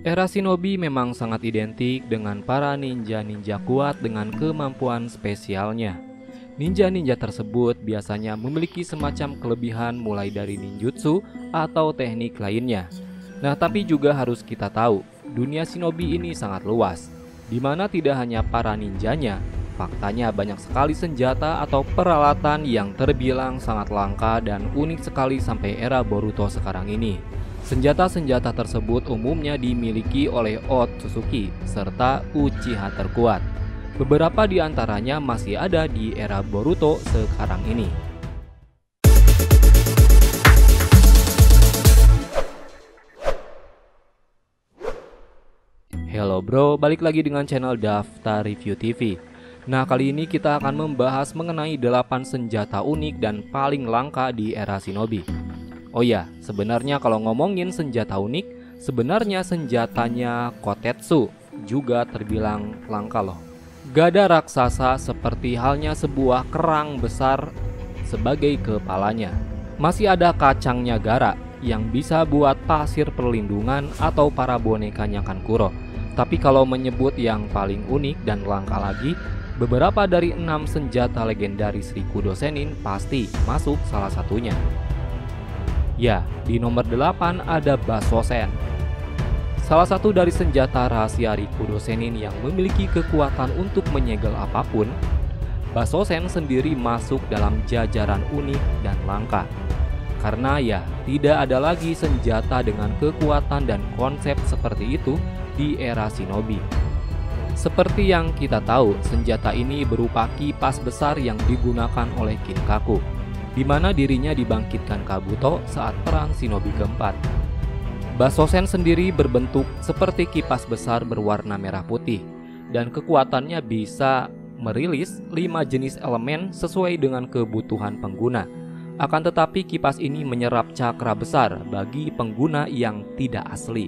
Era shinobi memang sangat identik dengan para ninja-ninja kuat dengan kemampuan spesialnya. Ninja-ninja tersebut biasanya memiliki semacam kelebihan mulai dari ninjutsu atau teknik lainnya. Nah, tapi juga harus kita tahu, dunia shinobi ini sangat luas, di mana tidak hanya para ninjanya, faktanya banyak sekali senjata atau peralatan yang terbilang sangat langka dan unik sekali sampai era Boruto sekarang ini. Senjata-senjata tersebut umumnya dimiliki oleh Otsutsuki serta Uchiha terkuat. Beberapa di antaranya masih ada di era Boruto sekarang ini. Hello bro, balik lagi dengan channel Daftar Review TV. Nah, kali ini kita akan membahas mengenai 8 senjata unik dan paling langka di era shinobi. Oh ya, sebenarnya kalau ngomongin senjata unik, sebenarnya senjatanya Kotetsu juga terbilang langka loh. Gada raksasa seperti halnya sebuah kerang besar sebagai kepalanya. Masih ada kacangnya Gaara yang bisa buat pasir perlindungan atau para bonekanya Kankuro. Tapi kalau menyebut yang paling unik dan langka lagi, beberapa dari 6 senjata legendaris Rikudo Sennin pasti masuk salah satunya. Ya, di nomor 8 ada Basosen. Salah satu dari senjata rahasia Rikudo Sennin yang memiliki kekuatan untuk menyegel apapun, Basosen sendiri masuk dalam jajaran unik dan langka. Karena ya, tidak ada lagi senjata dengan kekuatan dan konsep seperti itu di era shinobi. Seperti yang kita tahu, senjata ini berupa kipas besar yang digunakan oleh Kinkaku, di mana dirinya dibangkitkan Kabuto saat perang shinobi keempat. Basosen sendiri berbentuk seperti kipas besar berwarna merah putih, dan kekuatannya bisa merilis 5 jenis elemen sesuai dengan kebutuhan pengguna. Akan tetapi kipas ini menyerap cakra besar bagi pengguna yang tidak asli.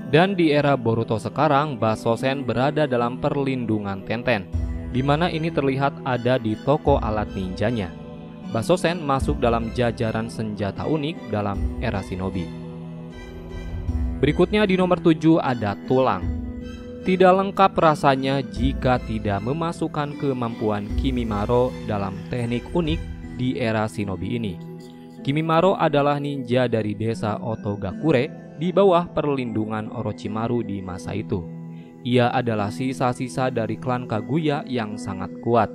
Dan di era Boruto sekarang, Basosen berada dalam perlindungan Tenten, di mana ini terlihat ada di toko alat ninjanya. Basosen masuk dalam jajaran senjata unik dalam era shinobi. Berikutnya di nomor 7 ada tulang. Tidak lengkap rasanya jika tidak memasukkan kemampuan Kimimaro dalam teknik unik di era shinobi ini. Kimimaro adalah ninja dari desa Otogakure di bawah perlindungan Orochimaru di masa itu. Ia adalah sisa-sisa dari klan Kaguya yang sangat kuat.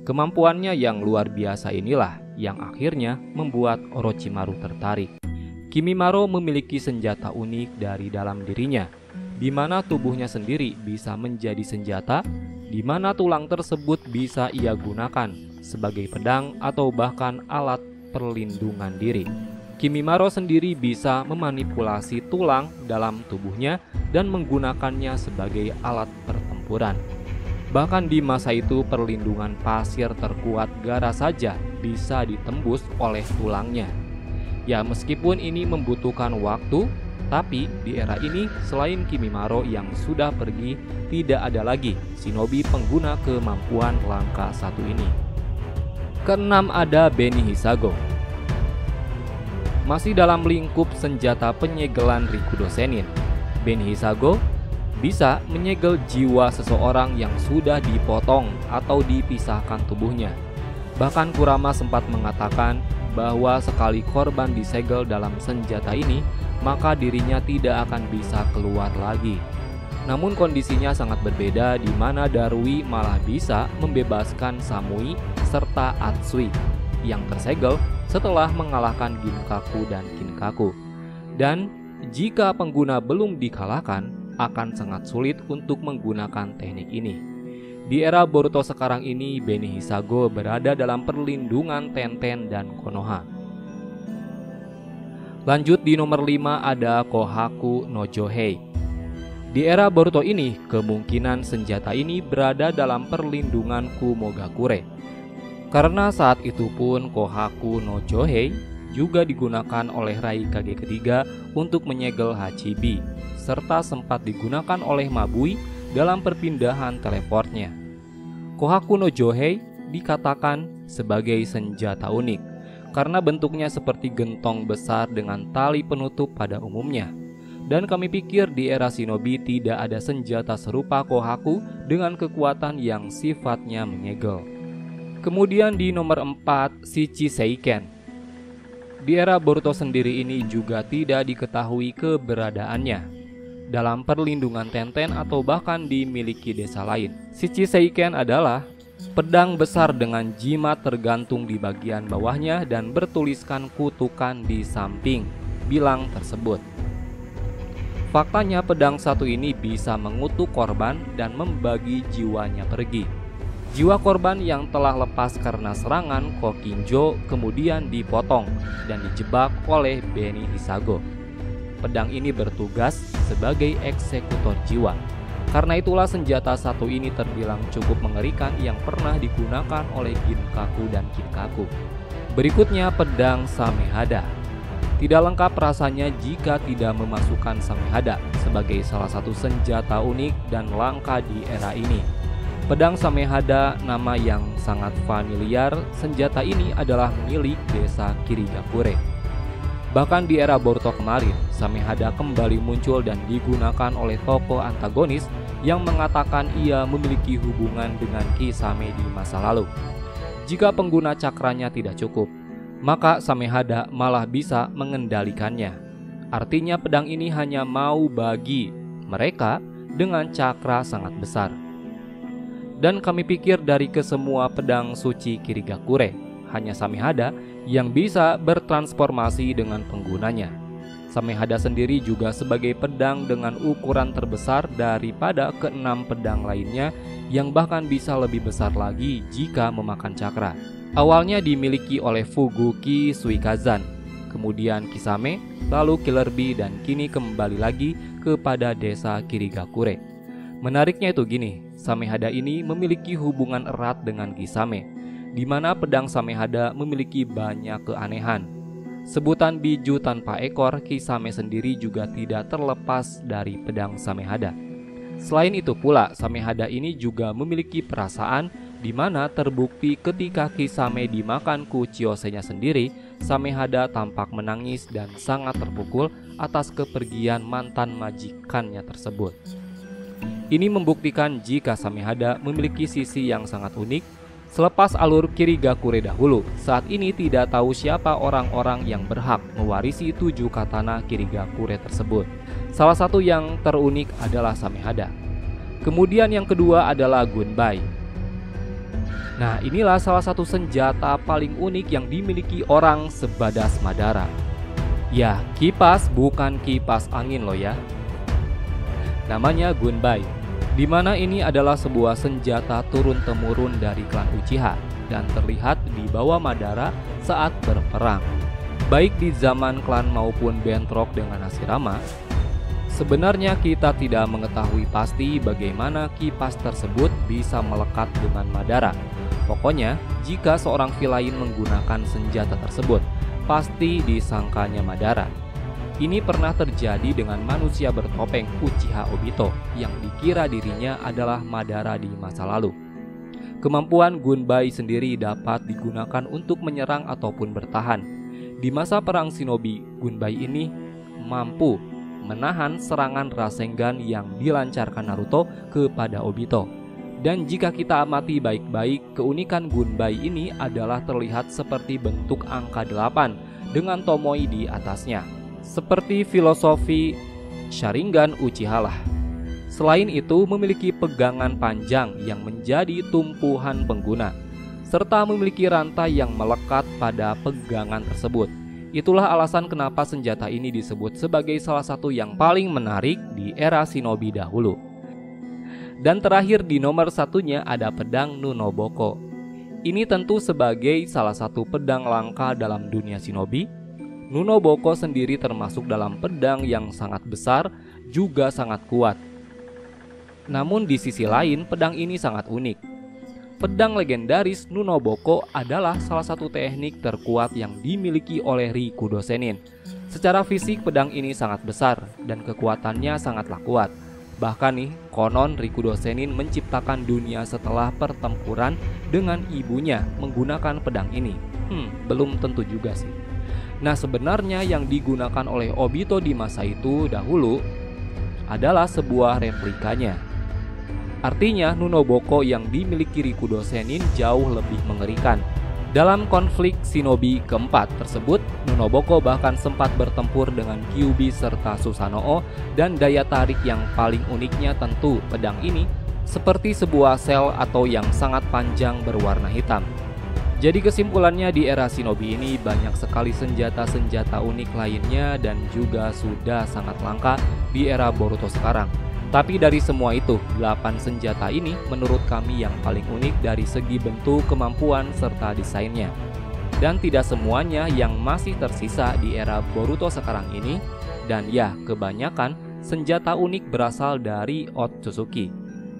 Kemampuannya yang luar biasa inilah yang akhirnya membuat Orochimaru tertarik. Kimimaro memiliki senjata unik dari dalam dirinya, di mana tubuhnya sendiri bisa menjadi senjata, di mana tulang tersebut bisa ia gunakan sebagai pedang atau bahkan alat perlindungan diri. Kimimaro sendiri bisa memanipulasi tulang dalam tubuhnya dan menggunakannya sebagai alat pertempuran. Bahkan di masa itu perlindungan pasir terkuat Gaara saja bisa ditembus oleh tulangnya. Ya, meskipun ini membutuhkan waktu, tapi di era ini selain Kimimaro yang sudah pergi, tidak ada lagi shinobi pengguna kemampuan langka satu ini. Keenam ada Beni Hisago. Masih dalam lingkup senjata penyegelan Rikudo Sennin, Beni Hisago bisa menyegel jiwa seseorang yang sudah dipotong atau dipisahkan tubuhnya. Bahkan Kurama sempat mengatakan bahwa sekali korban disegel dalam senjata ini, maka dirinya tidak akan bisa keluar lagi. Namun kondisinya sangat berbeda, di mana Darui malah bisa membebaskan Samui serta Atsui yang tersegel setelah mengalahkan Ginkaku dan Kinkaku. Dan jika pengguna belum dikalahkan, akan sangat sulit untuk menggunakan teknik ini. Di era Boruto sekarang ini, Beni Hisago berada dalam perlindungan Tenten dan Konoha. Lanjut di nomor 5 ada Kohaku no Johei. Di era Boruto ini, kemungkinan senjata ini berada dalam perlindungan Kumogakure. Karena saat itu pun Kohaku no Johei juga digunakan oleh Raikage ketiga untuk menyegel Hachibi, serta sempat digunakan oleh Mabui dalam perpindahan teleportnya. Kohaku no Johei dikatakan sebagai senjata unik karena bentuknya seperti gentong besar dengan tali penutup pada umumnya. Dan kami pikir di era shinobi tidak ada senjata serupa Kohaku dengan kekuatan yang sifatnya menyegel. Kemudian di nomor 4, Shichi Seiken. Di era Boruto sendiri ini juga tidak diketahui keberadaannya dalam perlindungan Tenten atau bahkan dimiliki desa lain. Shichi Seiken adalah pedang besar dengan jimat tergantung di bagian bawahnya dan bertuliskan kutukan di samping bilang tersebut. Faktanya pedang satu ini bisa mengutuk korban dan membagi jiwanya pergi. Jiwa korban yang telah lepas karena serangan Kokinjo kemudian dipotong dan dijebak oleh Beni Hisago. Pedang ini bertugas sebagai eksekutor jiwa. Karena itulah senjata satu ini terbilang cukup mengerikan yang pernah digunakan oleh Ginkaku dan Kinkaku. Berikutnya pedang Samehada. Tidak lengkap rasanya jika tidak memasukkan Samehada sebagai salah satu senjata unik dan langka di era ini. Pedang Samehada, nama yang sangat familiar, senjata ini adalah milik desa Kirigakure. Bahkan di era Boruto kemarin, Samehada kembali muncul dan digunakan oleh tokoh antagonis yang mengatakan ia memiliki hubungan dengan Kisame di masa lalu. Jika pengguna cakranya tidak cukup, maka Samehada malah bisa mengendalikannya. Artinya pedang ini hanya mau bagi mereka dengan cakra sangat besar. Dan kami pikir dari kesemua pedang suci Kirigakure, hanya Samehada yang bisa bertransformasi dengan penggunanya. Samehada sendiri juga sebagai pedang dengan ukuran terbesar daripada keenam pedang lainnya yang bahkan bisa lebih besar lagi jika memakan cakra. Awalnya dimiliki oleh Fuguki Suikazan, kemudian Kisame, lalu Killer Bee, dan kini kembali lagi kepada desa Kirigakure. Menariknya itu gini, Samehada ini memiliki hubungan erat dengan Kisame, di mana pedang Samehada memiliki banyak keanehan. Sebutan biju tanpa ekor Kisame sendiri juga tidak terlepas dari pedang Samehada. Selain itu pula, Samehada ini juga memiliki perasaan, di mana terbukti ketika Kisame dimakan Kuchiyose-nya sendiri, Samehada tampak menangis dan sangat terpukul atas kepergian mantan majikannya tersebut. Ini membuktikan jika Samehada memiliki sisi yang sangat unik. Selepas alur Kirigakure dahulu, saat ini tidak tahu siapa orang-orang yang berhak mewarisi 7 katana Kirigakure tersebut. Salah satu yang terunik adalah Samehada. Kemudian yang kedua adalah Gunbai. Nah, inilah salah satu senjata paling unik yang dimiliki orang sebadas Madara. Ya, kipas bukan kipas angin loh ya. Namanya Gunbai, di mana ini adalah sebuah senjata turun-temurun dari klan Uchiha dan terlihat di bawah Madara saat berperang. Baik di zaman klan maupun bentrok dengan Hashirama. Sebenarnya kita tidak mengetahui pasti bagaimana kipas tersebut bisa melekat dengan Madara. Pokoknya, jika seorang villain menggunakan senjata tersebut, pasti disangkanya Madara. Ini pernah terjadi dengan manusia bertopeng Uchiha Obito yang dikira dirinya adalah Madara di masa lalu. Kemampuan Gunbai sendiri dapat digunakan untuk menyerang ataupun bertahan. Di masa perang shinobi, Gunbai ini mampu menahan serangan Rasengan yang dilancarkan Naruto kepada Obito. Dan jika kita amati baik-baik, keunikan Gunbai ini adalah terlihat seperti bentuk angka 8 dengan Tomoe di atasnya, seperti filosofi Sharingan Uchiha lah. Selain itu, memiliki pegangan panjang yang menjadi tumpuhan pengguna, serta memiliki rantai yang melekat pada pegangan tersebut. Itulah alasan kenapa senjata ini disebut sebagai salah satu yang paling menarik di era shinobi dahulu. Dan terakhir di nomor satunya ada pedang Nunoboko. Ini tentu sebagai salah satu pedang langka dalam dunia shinobi. Nunoboko sendiri termasuk dalam pedang yang sangat besar, juga sangat kuat. Namun di sisi lain, pedang ini sangat unik. Pedang legendaris Nunoboko adalah salah satu teknik terkuat yang dimiliki oleh Rikudo Sennin. Secara fisik pedang ini sangat besar dan kekuatannya sangatlah kuat. Bahkan nih, konon Rikudo Sennin menciptakan dunia setelah pertempuran dengan ibunya menggunakan pedang ini. Belum tentu juga sih. Nah, sebenarnya yang digunakan oleh Obito di masa itu dahulu adalah sebuah replikanya. Artinya Nunoboko yang dimiliki Rikudo Sennin jauh lebih mengerikan. Dalam konflik shinobi keempat tersebut, Nunoboko bahkan sempat bertempur dengan Kyuubi serta Susanoo, dan daya tarik yang paling uniknya tentu pedang ini seperti sebuah sel atau yang sangat panjang berwarna hitam. Jadi kesimpulannya, di era shinobi ini banyak sekali senjata-senjata unik lainnya dan juga sudah sangat langka di era Boruto sekarang. Tapi dari semua itu, 8 senjata ini menurut kami yang paling unik dari segi bentuk, kemampuan, serta desainnya. Dan tidak semuanya yang masih tersisa di era Boruto sekarang ini, dan ya kebanyakan senjata unik berasal dari Otsutsuki.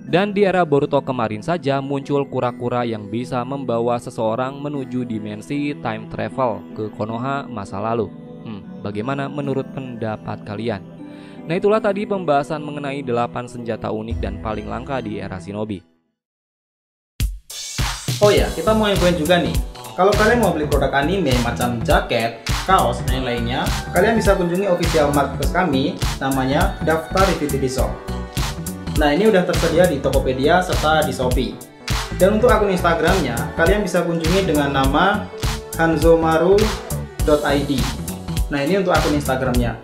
Dan di era Boruto kemarin saja muncul kura-kura yang bisa membawa seseorang menuju dimensi time travel ke Konoha masa lalu. Bagaimana menurut pendapat kalian? Nah, itulah tadi pembahasan mengenai 8 senjata unik dan paling langka di era shinobi. Oh ya, kita mau infoin juga nih. Kalau kalian mau beli produk anime macam jaket, kaos, dan lainnya, kalian bisa kunjungi official marketplace kami, namanya Daftar Review TV Shop. Nah, ini udah tersedia di Tokopedia serta di Shopee. Dan untuk akun Instagramnya, kalian bisa kunjungi dengan nama hanzomaru.id. Nah, ini untuk akun Instagramnya.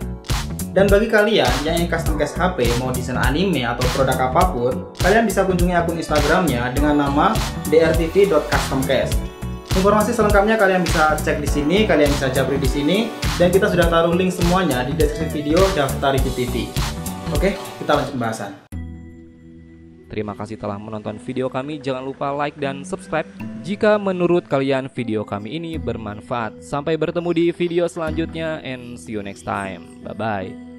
Dan bagi kalian yang ingin custom case HP, mau desain anime atau produk apapun, kalian bisa kunjungi akun Instagramnya dengan nama drtv.customcase. Informasi selengkapnya kalian bisa cek di sini, kalian bisa japri di sini, dan kita sudah taruh link semuanya di deskripsi video Daftar Review TV. Oke, kita lanjut pembahasan. Terima kasih telah menonton video kami. Jangan lupa like dan subscribe jika menurut kalian video kami ini bermanfaat. Sampai bertemu di video selanjutnya and see you next time. Bye bye.